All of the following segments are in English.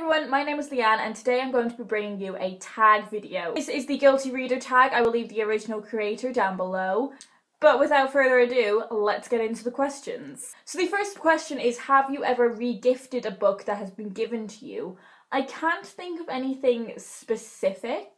everyone, my name is Leanne and today I'm going to be bringing you a tag video. This is the Guilty Reader tag. I will leave the original creator down below. But without further ado, let's get into the questions. So the first question is, have you ever re-gifted a book that has been given to you? I can't think of anything specific,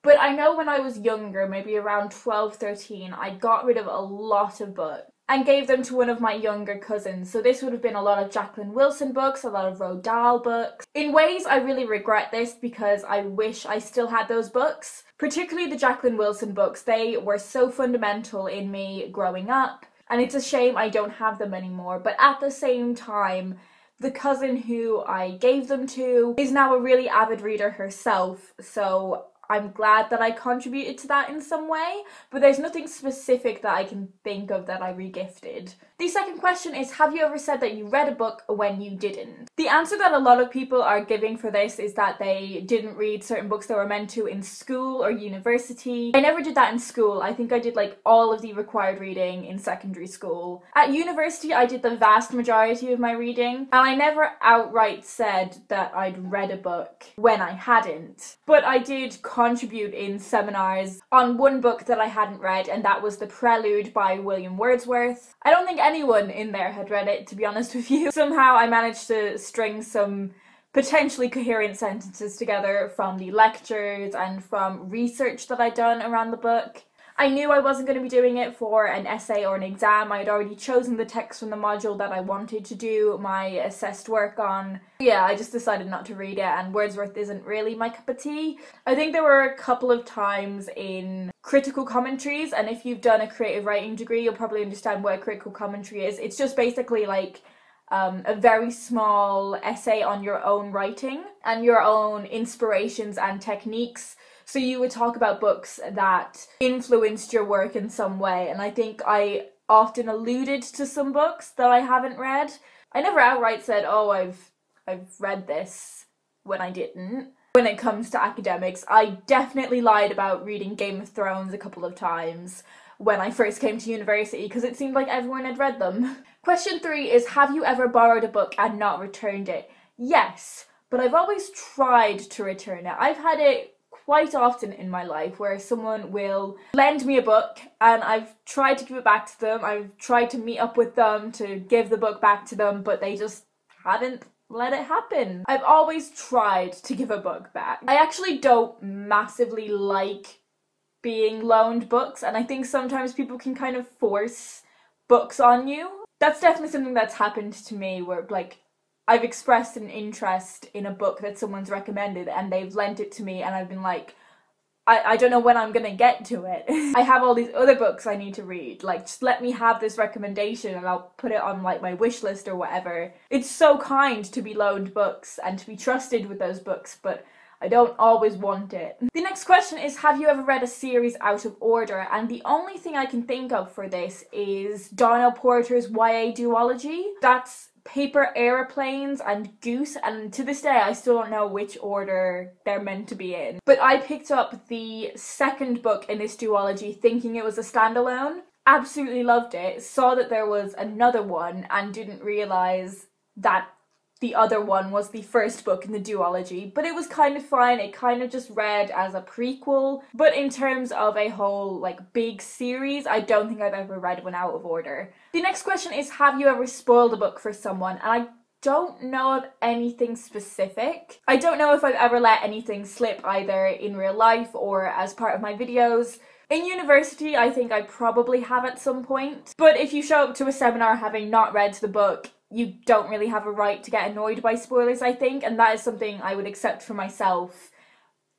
but I know when I was younger, maybe around 12, 13, I got rid of a lot of books and gave them to one of my younger cousins. So this would have been a lot of Jacqueline Wilson books, a lot of Roald Dahl books. In ways, I really regret this because I wish I still had those books. Particularly the Jacqueline Wilson books. They were so fundamental in me growing up, and it's a shame I don't have them anymore. But at the same time, the cousin who I gave them to is now a really avid reader herself, so I'm glad that I contributed to that in some way, but there's nothing specific that I can think of that I re-gifted. The second question is, have you ever said that you read a book when you didn't? The answer that a lot of people are giving for this is that they didn't read certain books they were meant to in school or university. I never did that in school. I think I did like all of the required reading in secondary school. At university, I did the vast majority of my reading, and I never outright said that I'd read a book when I hadn't. But I did contribute in seminars on one book that I hadn't read, and that was The Prelude by William Wordsworth. I don't think anyone in there had read it, to be honest with you. Somehow I managed to string some potentially coherent sentences together from the lectures and from research that I'd done around the book. I knew I wasn't going to be doing it for an essay or an exam. I had already chosen the text from the module that I wanted to do my assessed work on. Yeah, I just decided not to read it, and Wordsworth isn't really my cup of tea. I think there were a couple of times in critical commentaries, and if you've done a creative writing degree, you'll probably understand what a critical commentary is. It's just basically like a very small essay on your own writing and your own inspirations and techniques. So you would talk about books that influenced your work in some way, and I think I often alluded to some books that I haven't read. I never outright said, oh, I've read this when I didn't. When it comes to academics, I definitely lied about reading Game of Thrones a couple of times when I first came to university because it seemed like everyone had read them. Question 3 is, have you ever borrowed a book and not returned it? Yes, but I've always tried to return it. I've had it quite often in my life where someone will lend me a book and I've tried to give it back to them. I've tried to meet up with them to give the book back to them, but they just haven't let it happen. I've always tried to give a book back. I actually don't massively like being loaned books, and I think sometimes people can kind of force books on you. That's definitely something that's happened to me where like I've expressed an interest in a book that someone's recommended and they've lent it to me, and I've been like, I don't know when I'm gonna get to it. I have all these other books I need to read, like just let me have this recommendation and I'll put it on like my wish list or whatever. It's so kind to be loaned books and to be trusted with those books, but I don't always want it. The next question is, have you ever read a series out of order? And the only thing I can think of for this is Donnell Porter's YA duology. That's Paper Aeroplanes and Goose, and to this day I still don't know which order they're meant to be in. But I picked up the second book in this duology thinking it was a standalone. Absolutely loved it, saw that there was another one and didn't realise that the other one was the first book in the duology, but it was kind of fine. It kind of just read as a prequel, but in terms of a whole like big series, I don't think I've ever read one out of order. The next question is, have you ever spoiled a book for someone? And I don't know of anything specific. I don't know if I've ever let anything slip either in real life or as part of my videos. In university, I think I probably have at some point, but if you show up to a seminar having not read the book, you don't really have a right to get annoyed by spoilers, I think, and that is something I would accept for myself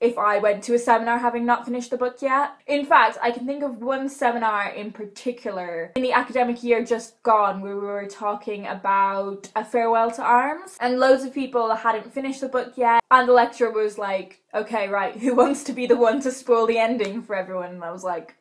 if I went to a seminar having not finished the book yet. In fact, I can think of one seminar in particular in the academic year just gone where we were talking about A Farewell to Arms, and loads of people hadn't finished the book yet, and the lecturer was like, okay, right, who wants to be the one to spoil the ending for everyone? And I was like,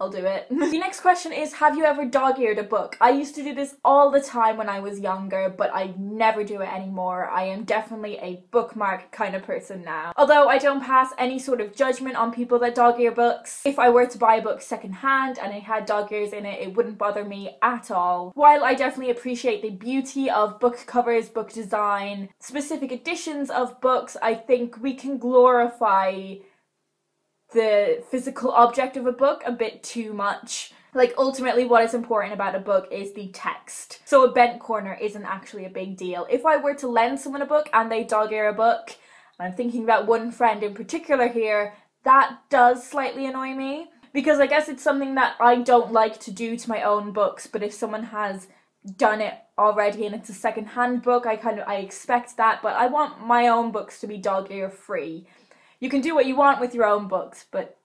I'll do it. The next question is, have you ever dog-eared a book? I used to do this all the time when I was younger, but I never do it anymore. I am definitely a bookmark kind of person now. Although I don't pass any sort of judgment on people that dog-ear books. If I were to buy a book secondhand and it had dog ears in it, it wouldn't bother me at all. While I definitely appreciate the beauty of book covers, book design, specific editions of books, I think we can glorify the physical object of a book a bit too much. Like, ultimately what is important about a book is the text. So a bent corner isn't actually a big deal. If I were to lend someone a book and they dog-ear a book, and I'm thinking about one friend in particular here, that does slightly annoy me. Because I guess it's something that I don't like to do to my own books, but if someone has done it already and it's a second-hand book, I expect that, but I want my own books to be dog-ear free. You can do what you want with your own books, but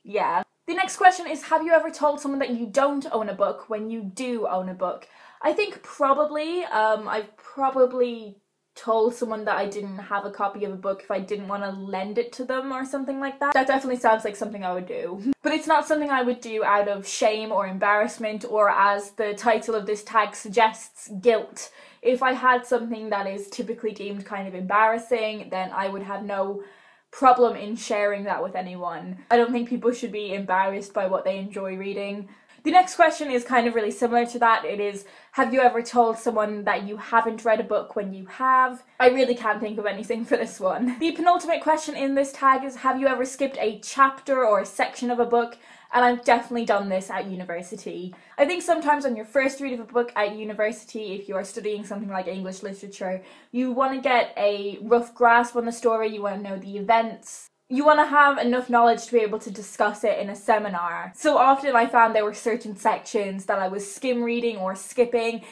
yeah. The next question is, have you ever told someone that you don't own a book when you do own a book? I think probably. I've probably told someone that I didn't have a copy of a book if I didn't want to lend it to them or something like that. That definitely sounds like something I would do. But it's not something I would do out of shame or embarrassment, or, as the title of this tag suggests, guilt. If I had something that is typically deemed kind of embarrassing, then I would have no problem in sharing that with anyone. I don't think people should be embarrassed by what they enjoy reading. The next question is kind of really similar to that. It is, have you ever told someone that you haven't read a book when you have? I really can't think of anything for this one. The penultimate question in this tag is, have you ever skipped a chapter or a section of a book? And I've definitely done this at university. I think sometimes on your first read of a book at university, if you are studying something like English literature, you want to get a rough grasp on the story, you want to know the events. You want to have enough knowledge to be able to discuss it in a seminar. So often I found there were certain sections that I was skim reading or skipping,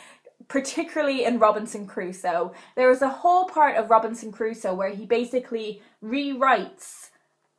particularly in Robinson Crusoe. There was a whole part of Robinson Crusoe where he basically rewrites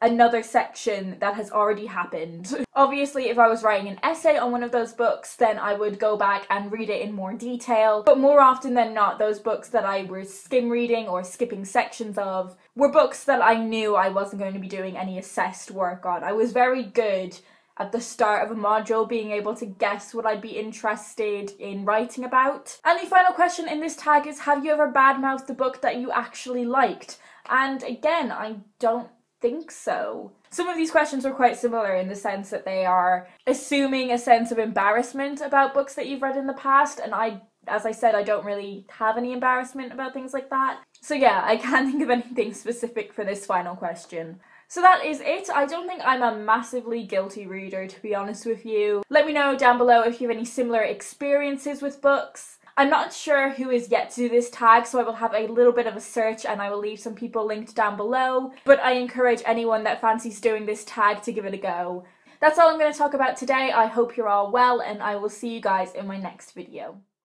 another section that has already happened. Obviously, if I was writing an essay on one of those books, then I would go back and read it in more detail. But more often than not, those books that I was skim reading or skipping sections of were books that I knew I wasn't going to be doing any assessed work on. I was very good at the start of a module being able to guess what I'd be interested in writing about. And the final question in this tag is, have you ever badmouthed a book that you actually liked? And again, I don't think so. Some of these questions are quite similar in the sense that they are assuming a sense of embarrassment about books that you've read in the past, and as I said, I don't really have any embarrassment about things like that. So yeah, I can't think of anything specific for this final question. So that is it. I don't think I'm a massively guilty reader, to be honest with you. Let me know down below if you have any similar experiences with books. I'm not sure who is yet to do this tag, so I will have a little bit of a search and I will leave some people linked down below, but I encourage anyone that fancies doing this tag to give it a go. That's all I'm going to talk about today. I hope you're all well, and I will see you guys in my next video.